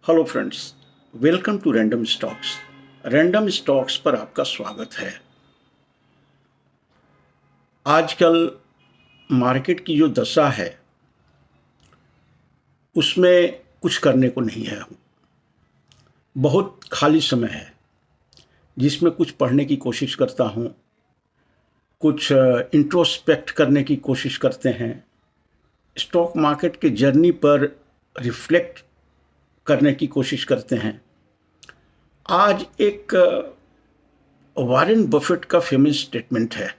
Hello friends, welcome to random stocks. Random stocks पर आपका स्वागत है। आजकल मार्केट की जो दशा है उसमें कुछ करने को नहीं है। बहुत खाली समय है जिसमें कुछ पढ़ने की कोशिश करता हूँ, कुछ इंट्रोस्पेक्ट करने की कोशिश करते हैं, स्टॉक मार्केट के जर्नी पर रिफ्लेक्ट करने की कोशिश करते हैं। आज एक वॉरेन बफेट का फेमस स्टेटमेंट है।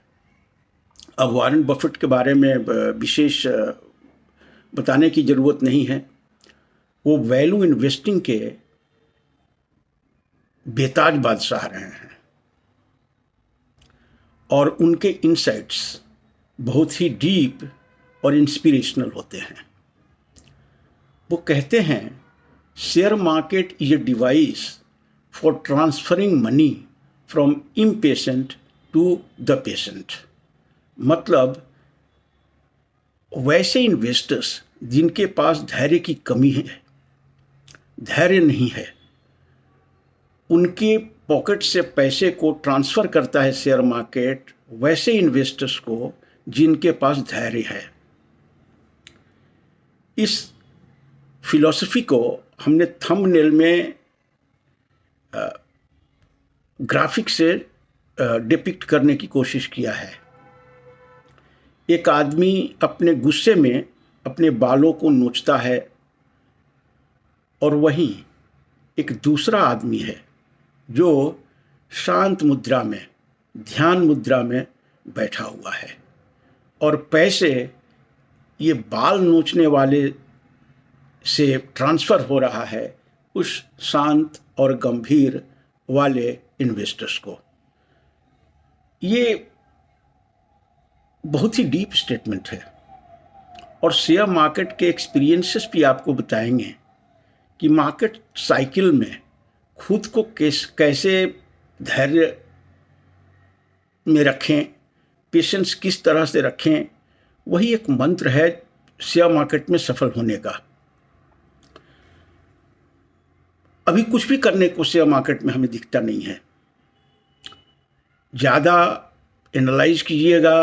अब वॉरेन बफेट के बारे में विशेष बताने की ज़रूरत नहीं है। वो वैल्यू इन्वेस्टिंग के बेताज बादशाह रहे हैं और उनके इनसाइट्स बहुत ही डीप और इंस्पिरेशनल होते हैं। वो कहते हैं, share market is a device for transferring money from impatient to the patient. मतलब वैसे इन्वेस्टर्स जिनके पास धैर्य की कमी है, धैर्य नहीं है, उनके पॉकेट से पैसे को ट्रांसफ़र करता है शेयर मार्केट वैसे इन्वेस्टर्स को जिनके पास धैर्य है। इस फिलॉसफी को हमने थंबनेल में ग्राफिक से डिपिक्ट करने की कोशिश किया है। एक आदमी अपने गुस्से में अपने बालों को नोचता है और वहीं एक दूसरा आदमी है जो शांत मुद्रा में, ध्यान मुद्रा में बैठा हुआ है और पैसे ये बाल नोचने वाले से ट्रांसफ़र हो रहा है उस शांत और गंभीर वाले इन्वेस्टर्स को। ये बहुत ही डीप स्टेटमेंट है और शेयर मार्केट के एक्सपीरियंसेस भी आपको बताएंगे कि मार्केट साइकिल में खुद को कैसे धैर्य में रखें, पेशेंस किस तरह से रखें। वही एक मंत्र है शेयर मार्केट में सफल होने का। अभी कुछ भी करने को शेयर मार्केट में हमें दिखता नहीं है। ज़्यादा एनालाइज कीजिएगा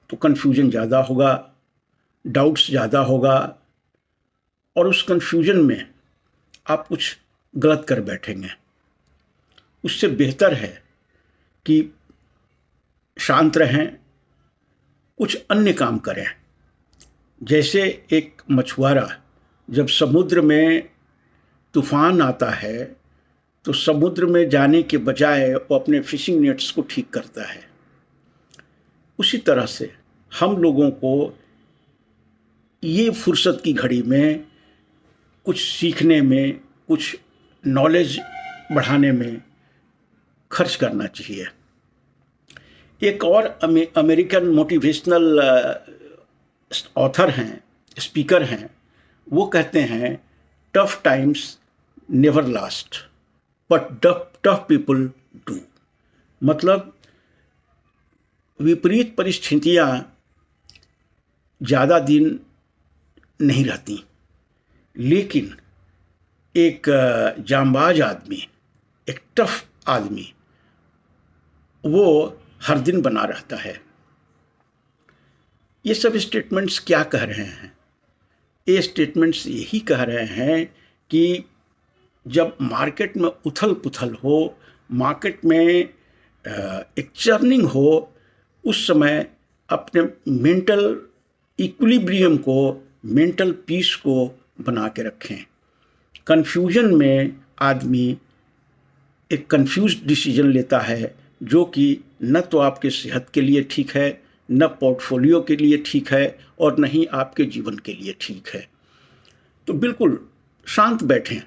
तो कन्फ्यूजन ज़्यादा होगा, डाउट्स ज़्यादा होगा और उस कन्फ्यूजन में आप कुछ गलत कर बैठेंगे। उससे बेहतर है कि शांत रहें, कुछ अन्य काम करें। जैसे एक मछुआरा जब समुद्र में तूफान आता है तो समुद्र में जाने के बजाय वो अपने फिशिंग नेट्स को ठीक करता है। उसी तरह से हम लोगों को ये फुर्सत की घड़ी में कुछ सीखने में, कुछ नॉलेज बढ़ाने में खर्च करना चाहिए। एक और अमेरिकन मोटिवेशनल ऑथर हैं, स्पीकर हैं, वो कहते हैं, tough times never last but tough people do. मतलब विपरीत परिस्थितियाँ ज़्यादा दिन नहीं रहती, लेकिन एक जांबाज आदमी, एक टफ आदमी, वो हर दिन बना रहता है। ये सब स्टेटमेंट्स क्या कह रहे हैं? ये स्टेटमेंट्स यही कह रहे हैं कि जब मार्केट में उथल पुथल हो, मार्केट में एक चर्निंग हो, उस समय अपने मेंटल इक्विलिब्रियम को, मेंटल पीस को बना के रखें। कन्फ्यूजन में आदमी एक कंफ्यूज्ड डिसीजन लेता है जो कि न तो आपके सेहत के लिए ठीक है, न पोर्टफोलियो के लिए ठीक है और न ही आपके जीवन के लिए ठीक है। तो बिल्कुल शांत बैठें,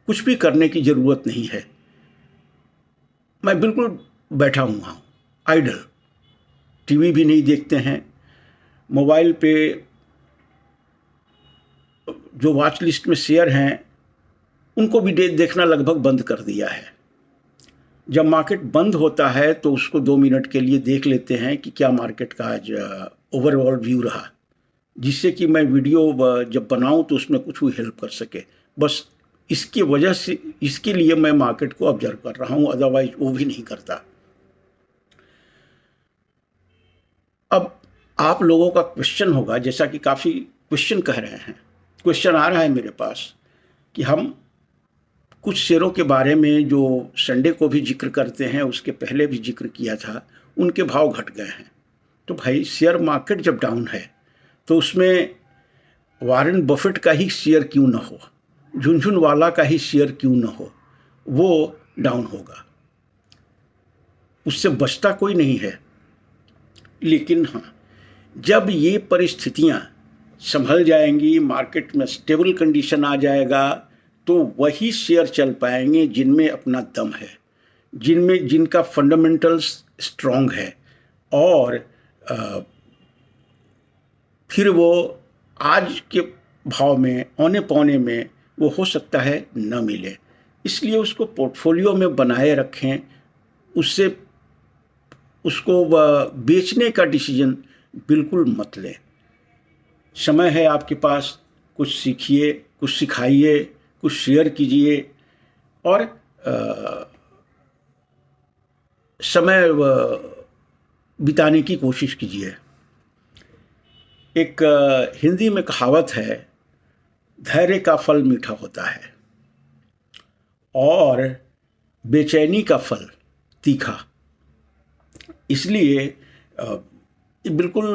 कुछ भी करने की ज़रूरत नहीं है। मैं बिल्कुल बैठा हुआ हूँ, आइडल, टीवी भी नहीं देखते हैं। मोबाइल पे जो वॉच लिस्ट में शेयर हैं उनको भी देखना लगभग बंद कर दिया है। जब मार्केट बंद होता है तो उसको 2 मिनट के लिए देख लेते हैं कि क्या मार्केट का आज ओवरऑल व्यू रहा, जिससे कि मैं वीडियो जब बनाऊं तो उसमें कुछ भी हेल्प कर सके। बस इसकी वजह से, इसके लिए मैं मार्केट को ऑब्जर्व कर रहा हूँ, अदरवाइज वो भी नहीं करता। अब आप लोगों का क्वेश्चन होगा, जैसा कि काफ़ी क्वेश्चन कह रहे हैं, क्वेश्चन आ रहा है मेरे पास कि हम कुछ शेयरों के बारे में जो संडे को भी जिक्र करते हैं, उसके पहले भी जिक्र किया था, उनके भाव घट गए हैं। तो भाई शेयर मार्केट जब डाउन है तो उसमें वॉरेन बफेट का ही शेयर क्यों ना हो, झुनझुनवाला का ही शेयर क्यों ना हो, वो डाउन होगा, उससे बचता कोई नहीं है। लेकिन हाँ, जब ये परिस्थितियाँ संभल जाएंगी, मार्केट में स्टेबल कंडीशन आ जाएगा, तो वही शेयर चल पाएंगे जिनमें अपना दम है, जिनका फंडामेंटल्स स्ट्रॉन्ग है, और फिर वो आज के भाव में, औने पौने में वो हो सकता है न मिले। इसलिए उसको पोर्टफोलियो में बनाए रखें, उसको बेचने का डिसीजन बिल्कुल मत लें। समय है आपके पास, कुछ सीखिए, कुछ सिखाइए, कुछ शेयर कीजिए, और समय बिताने की कोशिश कीजिए। एक हिंदी में कहावत है, धैर्य का फल मीठा होता है और बेचैनी का फल तीखा। इसलिए बिल्कुल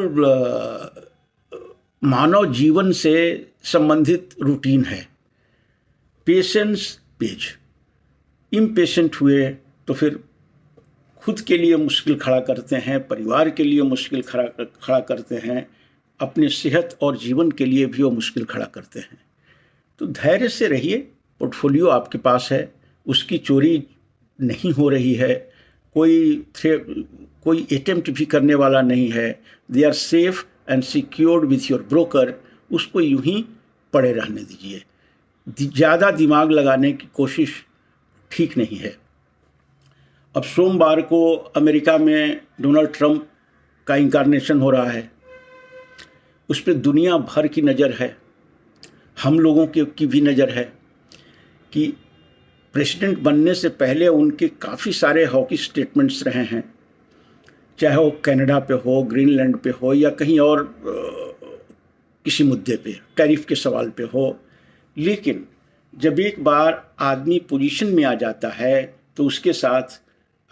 मानव जीवन से संबंधित रूटीन है। पेशेंस पेज, इम्पेशेंट हुए तो फिर खुद के लिए मुश्किल खड़ा करते हैं, परिवार के लिए मुश्किल खड़ा करते हैं, अपने सेहत और जीवन के लिए भी वो मुश्किल खड़ा करते हैं। तो धैर्य से रहिए, पोर्टफोलियो आपके पास है, उसकी चोरी नहीं हो रही है, कोई अटेम्प्ट भी करने वाला नहीं है। They are safe and secured with your broker. उसको यूं ही पड़े रहने दीजिए, ज़्यादा दिमाग लगाने की कोशिश ठीक नहीं है। अब सोमवार को अमेरिका में डोनाल्ड ट्रंप का इनकार्नेशन हो रहा है, उस पर दुनिया भर की नज़र है, हम लोगों की भी नज़र है कि प्रेसिडेंट बनने से पहले उनके काफ़ी सारे हॉकी स्टेटमेंट्स रहे हैं, चाहे वो कनाडा पे हो, ग्रीनलैंड पे हो, या कहीं और किसी मुद्दे पे, टैरिफ के सवाल पे हो। लेकिन जब एक बार आदमी पोजीशन में आ जाता है तो उसके साथ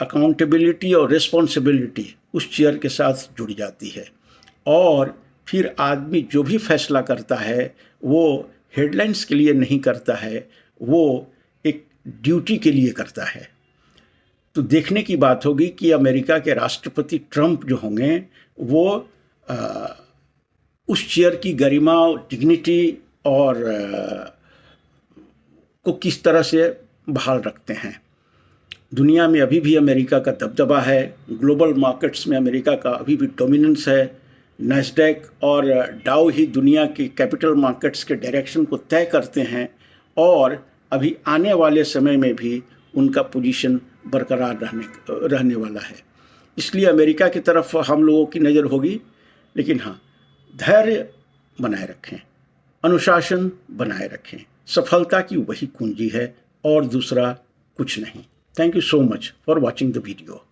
अकाउंटेबिलिटी और रिस्पॉन्सिबिलिटी उस चेयर के साथ जुड़ जाती है, और फिर आदमी जो भी फैसला करता है वो हेडलाइंस के लिए नहीं करता है, वो एक ड्यूटी के लिए करता है। तो देखने की बात होगी कि अमेरिका के राष्ट्रपति ट्रंप जो होंगे वो उस चेयर की गरिमा, डिग्निटी और को किस तरह से बहाल रखते हैं। दुनिया में अभी भी अमेरिका का दबदबा है, ग्लोबल मार्केट्स में अमेरिका का अभी भी डोमिनेंस है। नैस्डैक और डाउ ही दुनिया के कैपिटल मार्केट्स के डायरेक्शन को तय करते हैं, और अभी आने वाले समय में भी उनका पोजीशन बरकरार रहने वाला है। इसलिए अमेरिका की तरफ हम लोगों की नज़र होगी। लेकिन हाँ, धैर्य बनाए रखें, अनुशासन बनाए रखें, सफलता की वही कुंजी है और दूसरा कुछ नहीं। Thank you so much for watching the video.